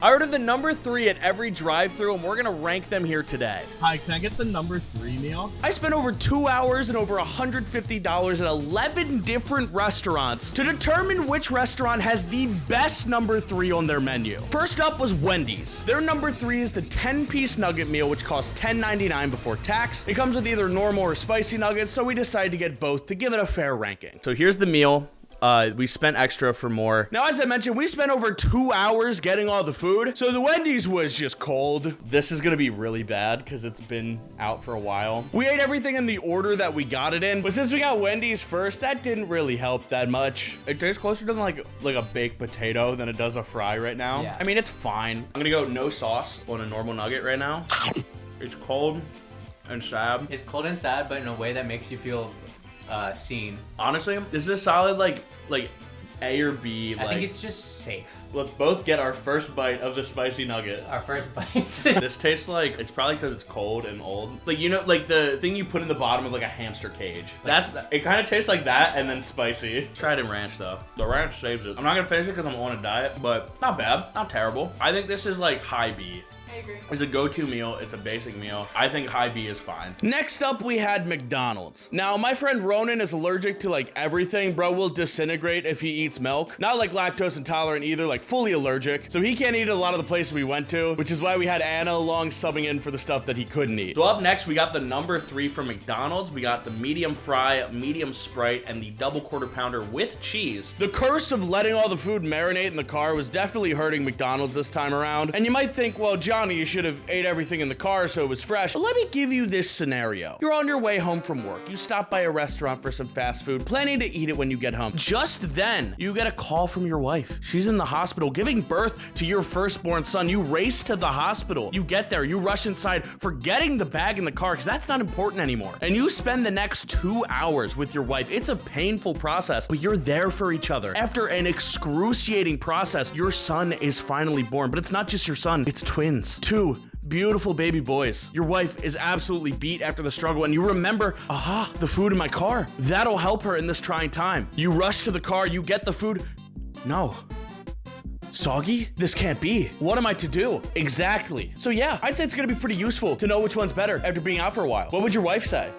I ordered the number 3 at every drive-thru, and we're gonna rank them here today. Hi, can I get the number 3 meal? I spent over 2 hours and over $150 at 11 different restaurants to determine which restaurant has the best number 3 on their menu. First up was Wendy's. Their number 3 is the 10-piece nugget meal, which costs $10.99 before tax. It comes with either normal or spicy nuggets, so we decided to get both to give it a fair ranking. So here's the meal. We spent extra for more. Now, as I mentioned, we spent over 2 hours getting all the food, so the Wendy's was just cold. This is gonna be really bad because it's been out for a while. We ate everything in the order that we got it in, but since we got Wendy's first, that didn't really help that much. It tastes closer to like a baked potato than it does a fry right now. Yeah. I mean, it's fine. I'm gonna go no sauce on a normal nugget right now. It's cold and sad. It's cold and sad, but in a way that makes you feel seen. Honestly, this is a solid like A or B. I think it's just safe. Let's both get our first bite of the spicy nugget. Our first bites. This tastes like, it's probably because it's cold and old. Like, you know, like the thing you put in the bottom of like a hamster cage. It kind of tastes like that and then spicy. Try it in ranch though. The ranch saves it. I'm not gonna finish it because I'm on a diet, but not bad, not terrible. I think this is like high B. I agree. It's a go-to meal. It's a basic meal. I think high B is fine. Next up, we had McDonald's. Now, my friend Ronan is allergic to like everything. Bro will disintegrate if he eats milk. Not like lactose intolerant either, like fully allergic. So he can't eat at a lot of the places we went to, which is why we had Anna along subbing in for the stuff that he couldn't eat. So up next, we got the number 3 from McDonald's. We got the medium fry, medium Sprite, and the double quarter pounder with cheese. The curse of letting all the food marinate in the car was definitely hurting McDonald's this time around. And you might think, well, Jonny, you should have ate everything in the car so it was fresh. But let me give you this scenario. You're on your way home from work. You stop by a restaurant for some fast food, planning to eat it when you get home. Just then, you get a call from your wife. She's in the hospital giving birth to your firstborn son. You race to the hospital. You get there, you rush inside, forgetting the bag in the car because that's not important anymore. And you spend the next 2 hours with your wife. It's a painful process, but you're there for each other. After an excruciating process, your son is finally born. But it's not just your son, it's twins. 2 beautiful baby boys. Your wife is absolutely beat after the struggle, and you remember, aha, the food in my car. That'll help her in this trying time. You rush to the car, you get the food. No. Soggy? This can't be. What am I to do? Exactly. So yeah, I'd say it's gonna be pretty useful to know which one's better after being out for a while. What would your wife say?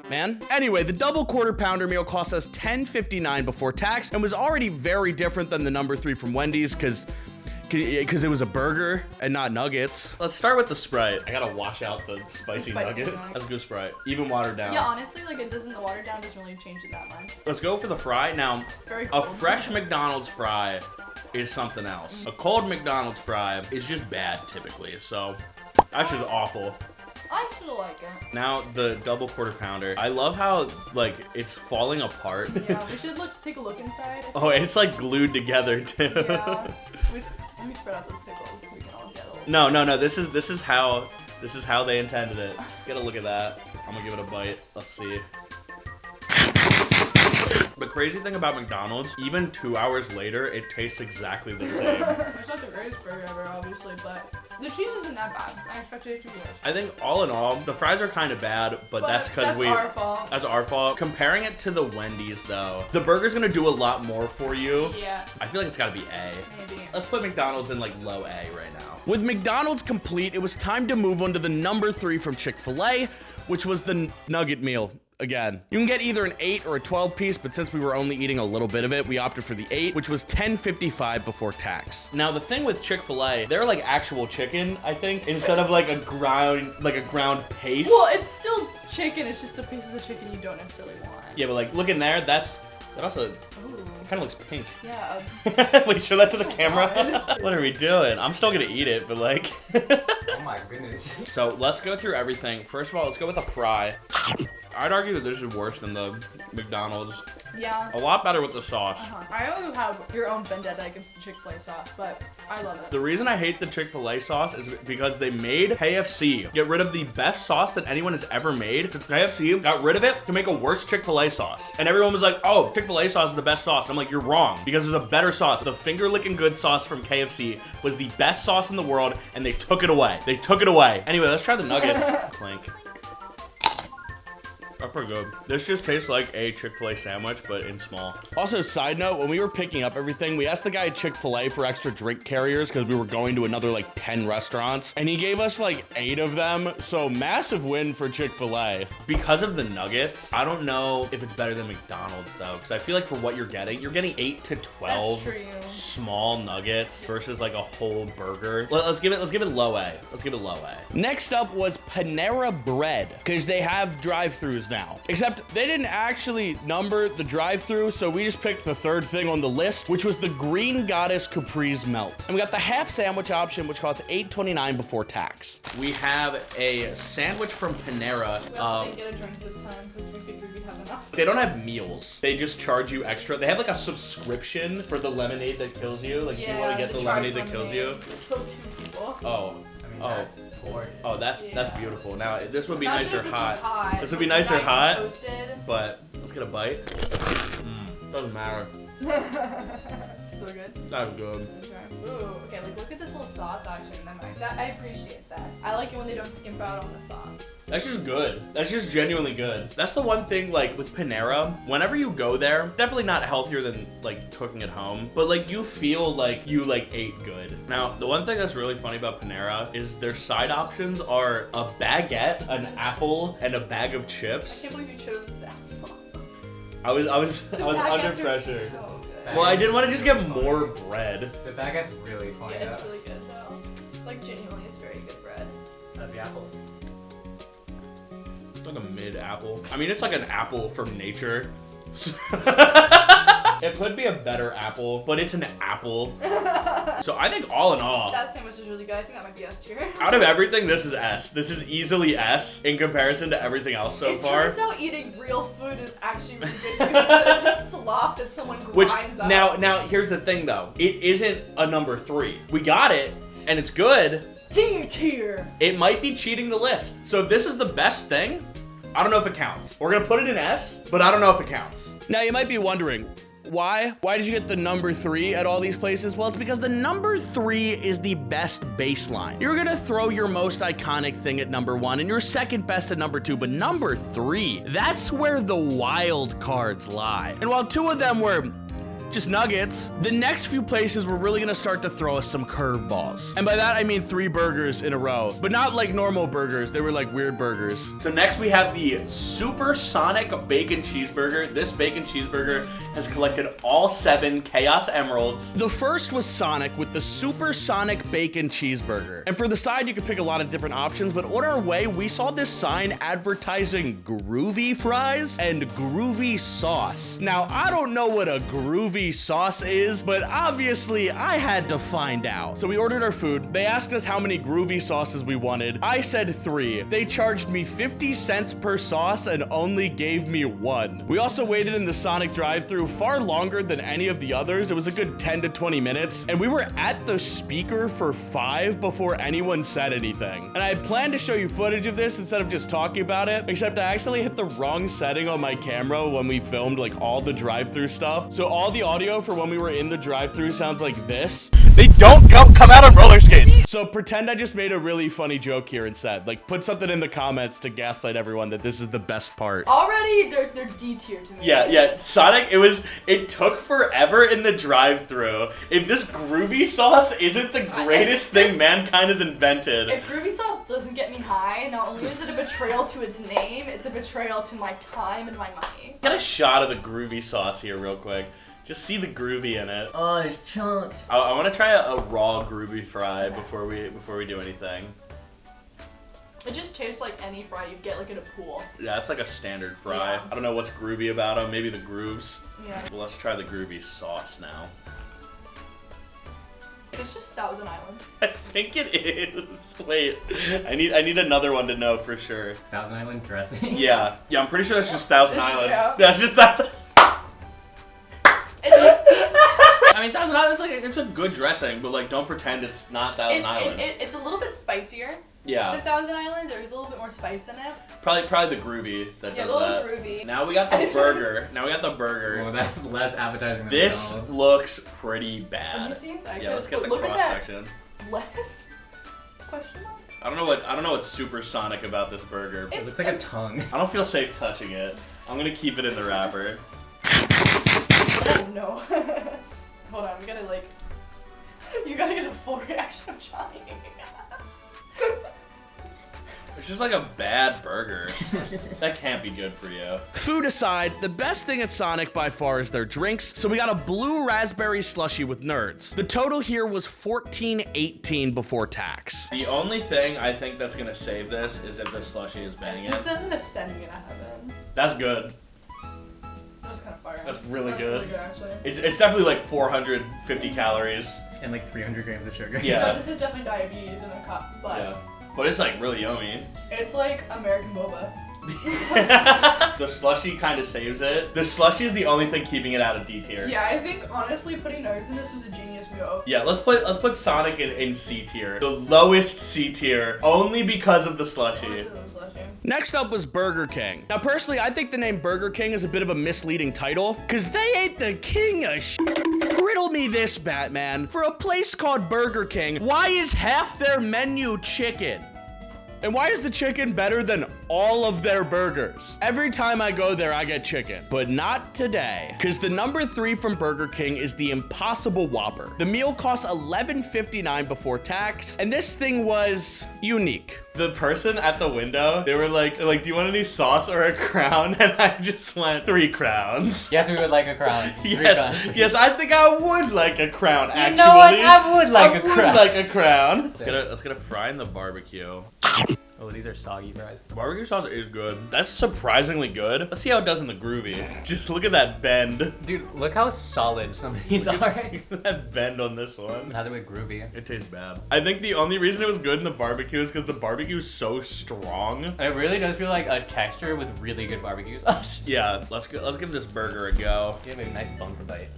Man. Anyway, the double quarter pounder meal cost us $10.59 before tax and was already very different than the number 3 from Wendy's because it was a burger and not nuggets. Let's start with the Sprite. I gotta wash out the spicy nugget. That's a good Sprite. Even watered down. Yeah, honestly, like the watered down doesn't really change it that much. Let's go for the fry. Now, Very a cold. fresh McDonald's fry is something else. A cold McDonald's fry is just bad typically, so that's just awful. I still like it. Now the double quarter pounder. I love how like it's falling apart. Yeah, we should take a look inside. Oh, it's like glued together too. Yeah. Let me spread out those pickles so we can all get a little. No. This is how they intended it. Get a look at that. I'm gonna give it a bite. Let's see. The crazy thing about McDonald's, even 2 hours later, it tastes exactly the same. It's not the greatest burger ever, obviously, but the cheese isn't that bad. I expected it to be worse. I think all in all, the fries are kind of bad, but that's because our fault. That's our fault. Comparing it to the Wendy's though, the burger's gonna do a lot more for you. Yeah. I feel like it's gotta be A. Maybe. Let's put McDonald's in like low A right now. With McDonald's complete, it was time to move on to the number 3 from Chick-fil-a, which was the nugget meal. Again, you can get either an 8 or a 12 piece, but since we were only eating a little bit of it, we opted for the 8, which was $10.55 before tax. Now, the thing with Chick-fil-a, they're like actual chicken, I think, instead of like a ground paste. Well, it's still chicken. It's just the pieces of chicken you don't necessarily want. Yeah, but like, look in there. That also kind of looks pink. Yeah. Wait, show that to the camera. What are we doing? I'm still gonna eat it, but like. Oh my goodness. So let's go through everything. First of all, let's go with the fry. I'd argue that this is worse than the McDonald's. Yeah. A lot better with the sauce. I also have your own vendetta against the Chick-fil-A sauce, but I love it. The reason I hate the Chick-fil-A sauce is because they made KFC get rid of the best sauce that anyone has ever made. KFC got rid of it to make a worse Chick-fil-A sauce. And everyone was like, oh, Chick-fil-A sauce is the best sauce. And I'm like, you're wrong, because there's a better sauce. The finger-licking good sauce from KFC was the best sauce in the world, and they took it away. Anyway, let's try the nuggets. Clink. That's pretty good. This just tastes like a Chick-fil-A sandwich, but in small. Also, side note, when we were picking up everything, we asked the guy at Chick-fil-A for extra drink carriers because we were going to another like 10 restaurants, and he gave us like 8 of them. So massive win for Chick-fil-A. Because of the nuggets, I don't know if it's better than McDonald's though, because I feel like for what you're getting 8 to 12 small nuggets versus like a whole burger. Let's give it low A. Let's give it low A. Next up was Panera Bread, because they have drive-thrus now. Except they didn't actually number the drive-thru, so we just picked the third thing on the list, which was the Green Goddess Caprese Melt. And we got the half sandwich option, which costs $8.29 before tax. We have a sandwich from Panera. We also didn't get a drink this time because we figured we'd have enough. They don't have meals. They just charge you extra. They have like a subscription for the lemonade that kills you. Like if you want to get the lemonade that kills you. Killed 2 people. Oh. That's gorgeous. Oh, that's beautiful. Now this would be Imagine nicer if this hot. was hot. This would be nicer hot. Toasted. But let's get a bite. Doesn't matter. So good. That's good. Ooh, okay, like look at this little sauce action. I appreciate that. I like it when they don't skimp out on the sauce. That's just good. That's just genuinely good. That's the one thing, like, with Panera, whenever you go there, definitely not healthier than, like, cooking at home, but, like, you feel like you, like, ate good. Now, the one thing that's really funny about Panera is their side options are a baguette, an apple, and a bag of chips. I can't believe you chose that. I was under pressure. So Well, I didn't want to just get more bread. The baguette's really funny. yeah, it's really good though. Like genuinely, it's very good bread. That's the apple. It's like a mid-apple. I mean, it's like an apple from nature. It could be a better apple, but it's an apple. So I think all in all, that sandwich is really good. I think that might be S tier. out of everything, this is S. This is easily S in comparison to everything else so far. It turns out eating real food is actually really good food instead of just slop that someone grinds up. Now here's the thing though. It isn't a number 3. We got it, and it's good. Tier. It might be cheating the list. So if this is the best thing, I don't know if it counts. We're gonna put it in S, but I don't know if it counts. Now you might be wondering, why? Why did you get the number 3 at all these places? Well, it's because the number 3 is the best baseline. You're gonna throw your most iconic thing at number 1 and your second best at number 2, but number 3, that's where the wild cards lie. And while 2 of them were just nuggets, the next few places we're really gonna start to throw us some curveballs. And by that, I mean 3 burgers in a row, but not like normal burgers. They were like weird burgers. So next we have the Supersonic Bacon Cheeseburger. This bacon cheeseburger has collected all 7 Chaos Emeralds. The first was Sonic with the Supersonic Bacon Cheeseburger. And for the side, you could pick a lot of different options, but on our way, we saw this sign advertising groovy fries and groovy sauce. Now, I don't know what a groovy sauce is, but obviously I had to find out. So we ordered our food. They asked us how many groovy sauces we wanted. I said 3. They charged me 50 cents per sauce and only gave me 1. We also waited in the Sonic drive-thru far longer than any of the others. It was a good 10 to 20 minutes, and we were at the speaker for 5 before anyone said anything. And I had planned to show you footage of this instead of just talking about it, except I actually hit the wrong setting on my camera when we filmed like all the drive-thru stuff. So all the audio for when we were in the drive-thru sounds like this. They don't come out on roller skates. So pretend I just made a really funny joke here instead. Like put something in the comments to gaslight everyone that this is the best part. Already, they're D tier to me. Yeah. Sonic, it took forever in the drive-thru. If this groovy sauce isn't the greatest thing mankind has invented. If groovy sauce doesn't get me high, not only is it a betrayal to its name, it's a betrayal to my time and my money. Get a shot of the groovy sauce here real quick. Just see the groovy in it. Oh, there's chunks. I want to try a raw groovy fry before we do anything. It just tastes like any fry you'd get like at a pool. Yeah, it's like a standard fry. Yeah. I don't know what's groovy about them. Maybe the grooves. Yeah. Well, let's try the groovy sauce now. It's just Thousand Island. I think it is. Wait, I need another one to know for sure. Thousand Island dressing? Yeah, I'm pretty sure that's just Thousand Island. Yeah. That's just Thousand. It's like, I mean, Thousand Island, it's a good dressing, but like, don't pretend it's not Thousand Island. it's a little bit spicier. Yeah. The Thousand Island, there's a little bit more spice in it. Probably the groovy that Yeah, does the that. little groovy. Now we got the burger. Well, that's less appetizing than This McDonald's. looks pretty bad. Let me see. Yeah, let's get the Look cross at that. section. Lettuce? Question mark? I don't know what's supersonic about this burger. It looks like a tongue. I don't feel safe touching it. I'm gonna keep it in the wrapper. Oh no. Hold on, we gotta like. You gotta get a full reaction of Jonny. It's just like a bad burger. That can't be good for you. Food aside, the best thing at Sonic by far is their drinks, so we got a blue raspberry slushie with nerds. The total here was $14.18 before tax. The only thing I think that's gonna save this is if the slushie is banging. This doesn't ascend me to heaven. That's good. That was kind of fire. That's really good. Really good actually. It's definitely like 450 calories. And like 300 grams of sugar. Yeah. No, this is definitely diabetes in a cup, but Yeah. But it's like really yummy. it's like American boba. The slushie kind of saves it. The slushie is the only thing keeping it out of D tier. Yeah, I think honestly putting nerds in this was a genius move. Yeah, let's put Sonic in C tier. The lowest C tier, only because of the slushie. Next up was Burger King. Now personally, I think the name Burger King is a bit of a misleading title, cause they ain't the king of shit. Riddle me this, Batman. For a place called Burger King, why is half their menu chicken? And why is the chicken better than all of their burgers? Every time I go there, I get chicken, but not today. Cause the number 3 from Burger King is the Impossible Whopper. The meal costs $11.59 before tax, and this thing was unique. The person at the window, they were like, do you want any sauce or a crown? And I just went, 3 crowns. Yes, we would like a crown. Yes, I think I would like a crown, actually. You know what? I would like a crown. like a crown. Let's get a fry in the barbecue. Oh, these are soggy fries. Barbecue sauce is good. That's surprisingly good. Let's see how it does in the groovy. Just look at that bend. Dude, look how solid some of these are. Look at that bend on this one. How's it with groovy? It tastes bad. I think the only reason it was good in the barbecue is because the barbecue is so strong. It really does feel like a texture with really good barbecue sauce. Yeah, let's give this burger a go. Give it a nice bumper bite.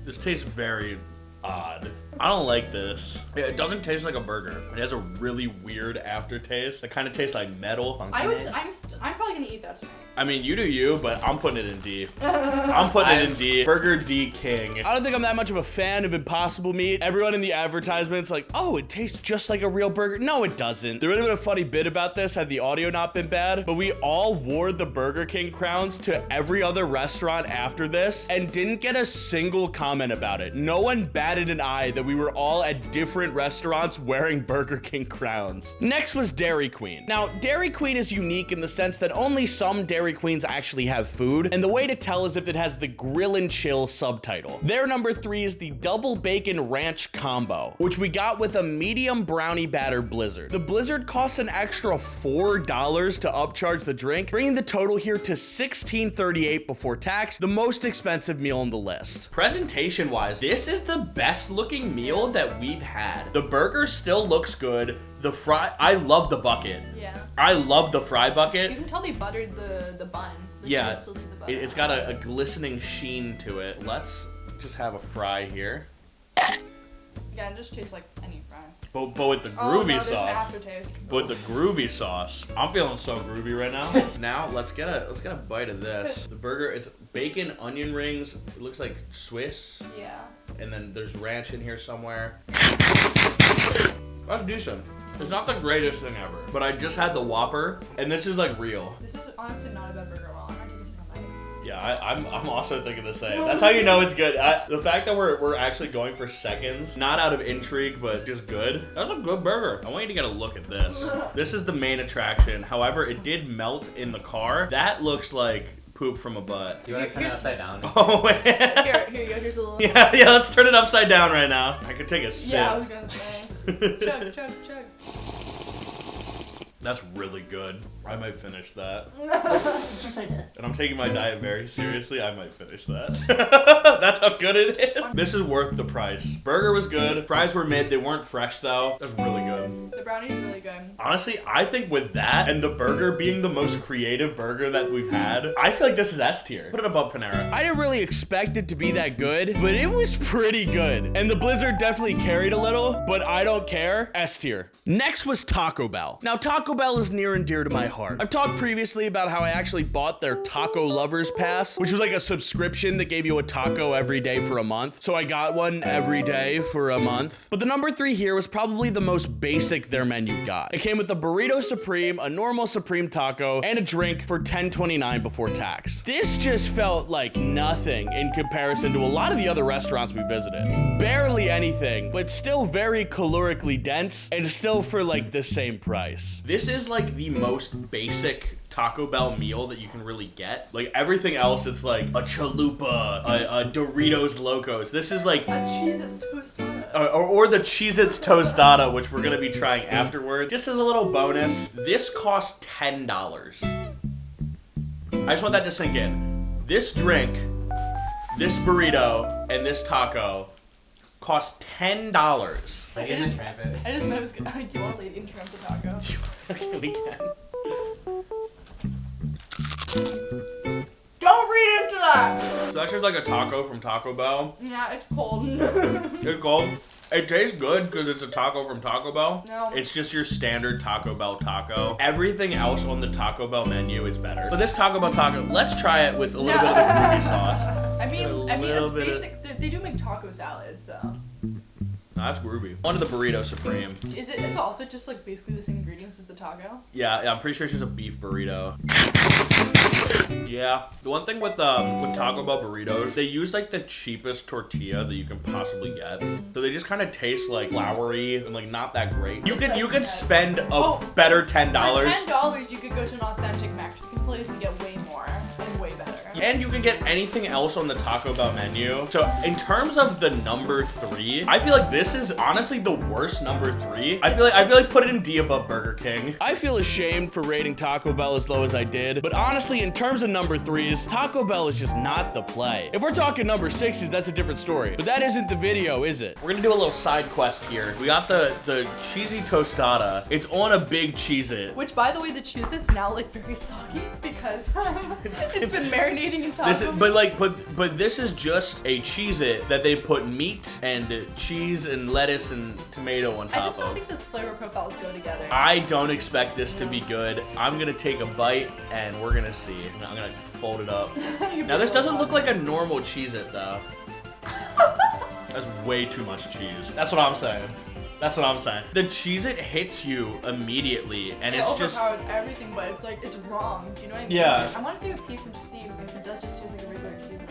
This tastes very odd. I don't like this. It doesn't taste like a burger. It has a really weird aftertaste. It kind of tastes like metal. I'm probably gonna eat that tonight. I mean, you do you, but I'm putting it in D. I'm putting it in D. Burger D King. I don't think I'm that much of a fan of Impossible Meat. Everyone in the advertisement's like, oh, it tastes just like a real burger. No, it doesn't. There would have been a funny bit about this had the audio not been bad, but we all wore the Burger King crowns to every other restaurant after this and didn't get a single comment about it. No one batted an eye that we were all at different restaurants wearing Burger King crowns. Next was Dairy Queen. Now, Dairy Queen is unique in the sense that only some Dairy Queens actually have food, and the way to tell is if it has the grill and chill subtitle. Their number 3 is the double bacon ranch combo, which we got with a medium brownie batter blizzard. The blizzard costs an extra $4 to upcharge the drink, bringing the total here to $16.38 before tax, the most expensive meal on the list. Presentation wise, this is the best looking meal that we've had. The burger still looks good. The fry, I love the bucket. Yeah. I love the fry bucket. You can tell they buttered the bun. Like, Yeah, you can still see the butter. it's got a glistening sheen to it. Let's just have a fry here. Yeah, it just tastes like any fry. But with the groovy Oh, no, there's an sauce. aftertaste. With the groovy sauce. I'm feeling so groovy right now. Now let's get a bite of this. The burger, it's bacon, onion rings. It looks like Swiss. Yeah. And then there's ranch in here somewhere. That's decent. It's not the greatest thing ever, but I just had the Whopper, and this is like real. This is honestly not a bad burger at all. I'm not taking this from my Yeah, I'm also thinking the same. That's how you know it's good. The fact that we're actually going for seconds, not out of intrigue, but just good. That's a good burger. I want you to get a look at this. This is the main attraction. However, it did melt in the car. That looks like poop from a butt. Do you want to turn it upside down? Oh, wait. Here you go. Here's a little. Yeah, let's turn it upside down right now. I could take a sip. Yeah, I was gonna say. chug. That's really good. I might finish that. And I'm taking my diet very seriously. I might finish that. That's how good it is. This is worth the price. Burger was good. Fries were mid. They weren't fresh though. That's really good. The brownie's really good. Honestly, I think with that and the burger being the most creative burger that we've had, I feel like this is S tier. Put it above Panera. I didn't really expect it to be that good, but it was pretty good. And the blizzard definitely carried a little, but I don't care. S tier. Next was Taco Bell. Now, Taco Bell is near and dear to my heart. I've talked previously about how I actually bought their Taco Lovers Pass, which was like a subscription that gave you a taco every day for a month. So I got one every day for a month. But the number 3 here was probably the most basic their menu got. It came with a burrito supreme, a normal supreme taco, and a drink for $10.29 before tax. This just felt like nothing in comparison to a lot of the other restaurants we visited. Barely anything, but still very calorically dense and still for like the same price. This is like the most basic Taco Bell meal that you can really get. Like everything else, it's like a chalupa, a Doritos Locos. This is like A Cheez-Its tostada. or the Cheez-Its tostada, which we're gonna be trying afterwards. Just as a little bonus, this costs $10. I just want that to sink in. This drink, this burrito, and this taco cost $10. Lady in the Tramp. I just was gonna, do you want Lady and Tramp the taco? Okay, we can. Don't read into that! So that's just like a taco from Taco Bell. Yeah, it's cold. It's cold. It tastes good because it's a taco from Taco Bell. No. It's just your standard Taco Bell taco. Everything else on the Taco Bell menu is better. But this Taco Bell taco, let's try it with a little bit of the groovy sauce. I mean, little it's bit of- basic. They do make taco salads, so. That's groovy. On to the burrito supreme. Is it also just like basically the same ingredients as the taco? Yeah, I'm pretty sure it's just a beef burrito. Yeah. The one thing with Taco Bell burritos, they use like the cheapest tortilla that you can possibly get. So they just kind of taste like floury and like not that great. You could spend a better $10. For $10, you could go to an authentic Mexican place and get way more and way better. And you can get anything else on the Taco Bell menu. So in terms of the number 3, I feel like this is honestly the worst number 3. I feel like put it in D above Burger King. I feel ashamed for rating Taco Bell as low as I did, but honestly, in terms of number 3s, Taco Bell is just not the play. If we're talking number 6s, that's a different story. But that isn't the video, is it? We're gonna do a little side quest here. We got the cheesy tostada. It's on a big Cheez-It. Which, by the way, the Cheez-Its now look very soggy because it's been marinating in taco. But this is just a Cheez-It that they put meat and cheese and lettuce and tomato on top of. I just don't think those flavor profiles go together. I don't expect this to be good. I'm gonna take a bite and we're gonna see. I'm gonna fold it up. Now this doesn't look like a normal Cheez-It though. That's way too much cheese. That's what I'm saying. The Cheez-It hits you immediately, and it's just overpowers everything, but it's like it's wrong. Do you know what I mean? Yeah. I want to take a piece and just see if it does just taste like a regular Cheez-It.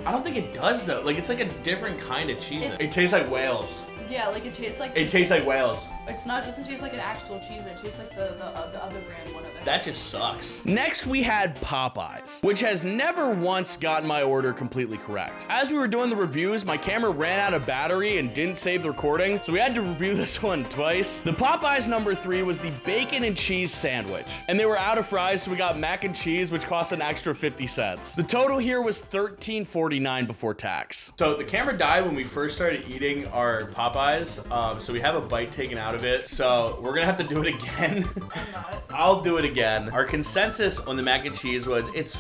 I don't think it does though. Like it's like a different kind of Cheez-It. It tastes like whales. Yeah, like it tastes like. It tastes like whales. It's not. It doesn't taste like an actual cheese. It tastes like the other brand one of it. That just sucks. Next, we had Popeyes, which has never once gotten my order completely correct. As we were doing the reviews, my camera ran out of battery and didn't save the recording, so we had to review this one twice. The Popeyes number 3 was the bacon and cheese sandwich, and they were out of fries, so we got mac and cheese, which cost an extra 50 cents. The total here was $13.49 before tax. So the camera died when we first started eating our Popeyes, so we have a bite taken out of it. So we're gonna have to do it again. I'm not. I'll do it again. Our consensus on the mac and cheese was it's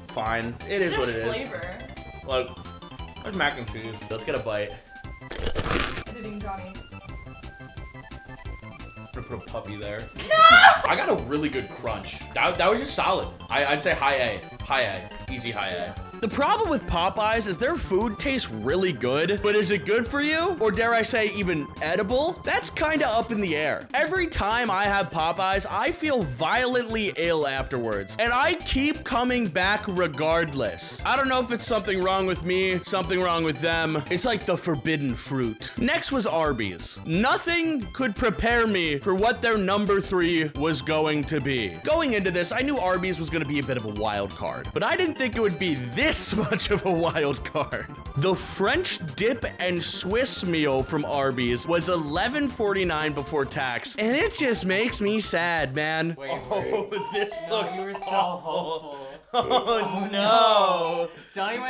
fine. It is what it is. Flavor. Look, there's mac and cheese. Let's get a bite. Editing Jonny. I'm gonna put a puppy there. I got a really good crunch. That was just solid. I'd say high A. High A. Easy high A. The problem with Popeyes is their food tastes really good, but is it good for you? Or dare I say even edible? That's kinda up in the air. Every time I have Popeyes, I feel violently ill afterwards, and I keep coming back regardless. I don't know if it's something wrong with me, something wrong with them. It's like the forbidden fruit. Next was Arby's. Nothing could prepare me for what their number 3 was going to be. Going into this, I knew Arby's was gonna be a bit of a wild card, but I didn't think it would be this much of a wild card. The French dip and Swiss meal from Arby's was $11.49 before tax, and it just makes me sad, man. Wait, this looks you were so awful. hopeful. Oh no. Johnny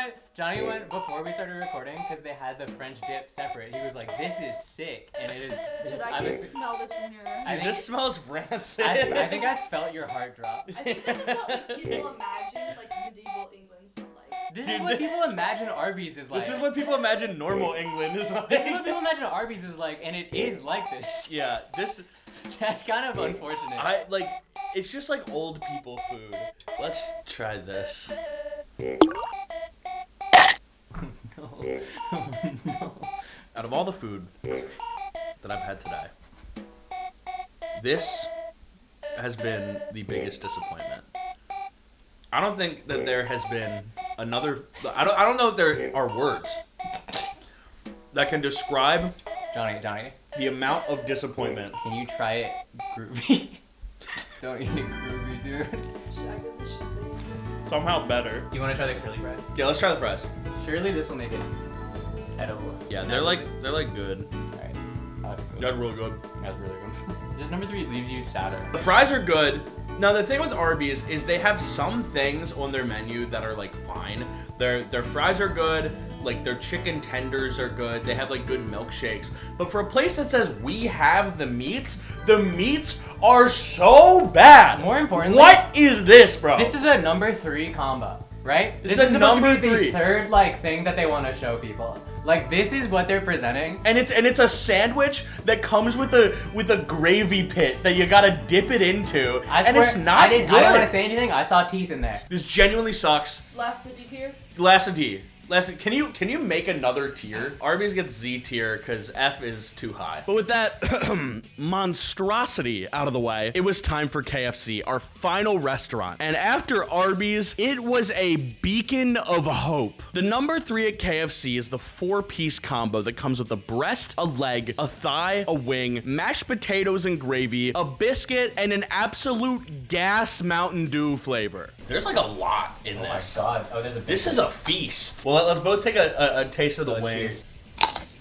went before we started recording because they had the French dip separate. He was like, "This is sick," and it is. Dude, I can smell this from here. Dude, this smells rancid. I think I felt your heart drop. I think this is what like people imagine like medieval England smelled like. This is what people imagine Arby's is like. This is what people imagine normal England is like. This is what people imagine Arby's is like, and it is like this. Yeah, this. That's kind of unfortunate. It's just like old people food. Let's try this. No. Out of all the food that I've had today, this has been the biggest disappointment. I don't think that there has been another. I don't know if there are words that can describe Johnny, the amount of disappointment. can you try it groovy? Don't eat it groovy, dude. Somehow better. Do you want to try the curly fries? Yeah, let's try the fries. Surely this will make it edible. Yeah, they're like good. Alright. They're real good. That's really good. This number 3 leaves you sadder. The fries are good. Now the thing with Arby's is they have some things on their menu that are like fine. Their fries are good. Like their chicken tenders are good. They have like good milkshakes. But for a place that says we have the meats are so bad. More importantly, what is this, bro? this is a number 3 combo, right? This is supposed number to be 3. the third like thing that they want to show people. Like this is what they're presenting. And it's a sandwich that comes with a gravy pit that you gotta dip it into. I swear, it's not good. I don't want to say anything. I saw teeth in there. This genuinely sucks. Last 50 tiers? Last of D. Can you make another tier? Arby's gets Z tier because F is too high. But with that monstrosity out of the way, it was time for KFC, our final restaurant. And after Arby's, it was a beacon of hope. The number 3 at KFC is the 4-piece combo that comes with a breast, a leg, a thigh, a wing, mashed potatoes and gravy, a biscuit, and an absolute gas Mountain Dew flavor. There's like a lot in this. Oh my god. Oh, there's a. This is a feast. Well, let's both take a taste of the Let's wing. cheers.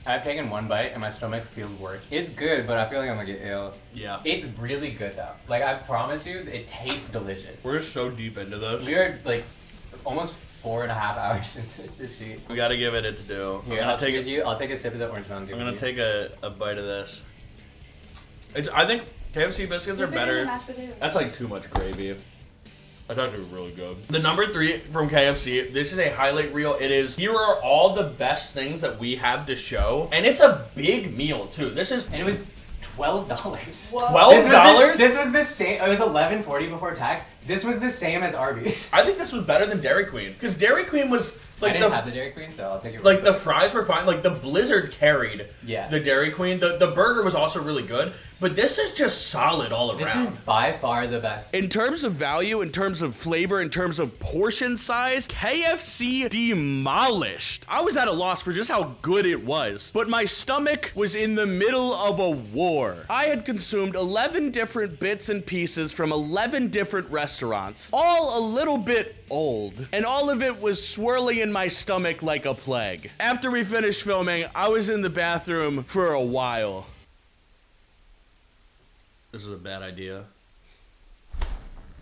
I've taken one bite and my stomach feels worse. It's good, but I feel like I'm gonna get ill. Yeah. It's really good though. Like I promise you, it tastes delicious. We're so deep into this. We are like almost 4.5 hours into this sheet. We gotta give it its due. Here, I'll take a sip of the orange Mountain Dew. I'm gonna take a bite of this. I think KFC biscuits are better. That's like too much gravy. I thought they were really good. The number 3 from KFC, this is a highlight reel. It is, here are all the best things that we have to show. And it's a big meal too. This is, And it was $12. $12? This was the same. It was $11.40 before tax. This was the same as Arby's. I think this was better than Dairy Queen. Because Dairy Queen was like I didn't have the Dairy Queen, so I'll take it. Like the fries were fine. Like the Blizzard carried the Dairy Queen. The burger was also really good. But this is just solid all around. This is by far the best. In terms of value, in terms of flavor, in terms of portion size, KFC demolished. I was at a loss for just how good it was. But my stomach was in the middle of a war. I had consumed 11 different bits and pieces from 11 different restaurants, all a little bit old, and all of it was swirling in my stomach like a plague. After we finished filming, I was in the bathroom for a while. This is a bad idea.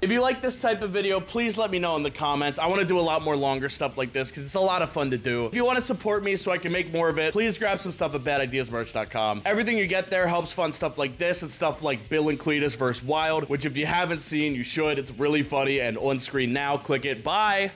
If you like this type of video, please let me know in the comments. I want to do a lot more longer stuff like this because it's a lot of fun to do. If you want to support me so I can make more of it, please grab some stuff at badideasmerch.com. Everything you get there helps fund stuff like this and stuff like Bill and Cletus vs. Wild, which if you haven't seen, you should. It's really funny and on screen now. Click it. Bye.